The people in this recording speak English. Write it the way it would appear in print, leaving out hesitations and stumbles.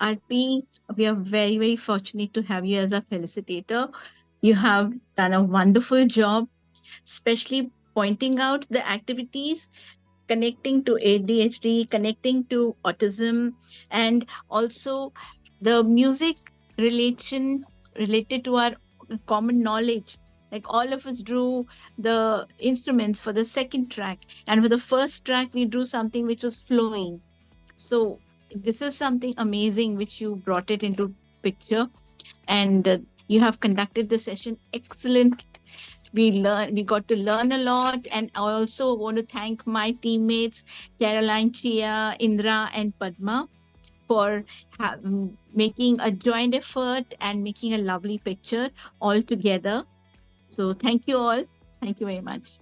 RP, we are very, very fortunate to have you as a felicitator. You have done a wonderful job, especially pointing out the activities connecting to ADHD, connecting to autism, and also the music relation related to our common knowledge. Like all of us drew the instruments for the second track, and for the first track, we drew something which was flowing. So this is something amazing which you brought it into picture, and you have conducted the session excellent. We got to learn a lot, and I also want to thank my teammates Caroline, Chia, Indra, and Padma for making a joint effort and making a lovely picture all together. So thank you all. Thank you very much.